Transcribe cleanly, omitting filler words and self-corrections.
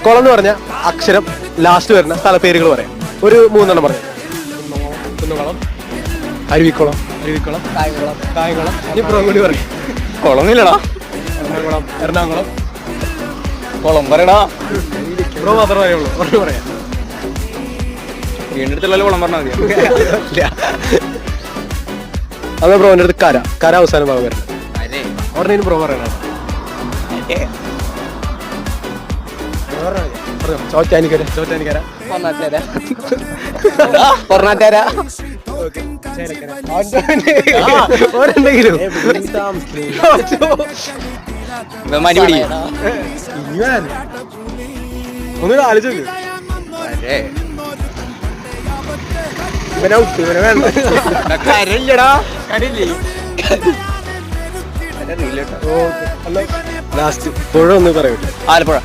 കുളം എന്ന് പറഞ്ഞ അക്ഷരം ലാസ്റ്റ് വരുന്ന സ്ഥലപ്പേരുകൾ പറയാം. ഒരു 3 എണ്ണം പറഞ്ഞു. കുന്നംകുളം, അരുവിക്കുളം, കായംകുളം. ഇനി പുറം കൂടി പറയും. കുളമില്ലടാ. എറണാകുളം. കുളം പറയടാ. ബ്രോ മാത്രമേ അറിയുള്ളൂ. പറഞ്ഞു പറയാം. വീടിന്റെ അടുത്തുള്ള കുളം പറഞ്ഞാൽ മതി. അതെ ബ്രോന്റെ അടുത്ത് കര അവസാനം ഭാഗം വരണം. പറഞ്ഞതിന് ബ്രോ പറയണ ചോറ്റാനിക്കര. ഒരെന്തെങ്കിലും ഒന്ന് ആലോചിച്ചു. ഇവനെ വേണ്ട. ലാസ്റ്റ് പുഴ ഒന്ന് പറയൂട്ടെ. ആലപ്പുഴ.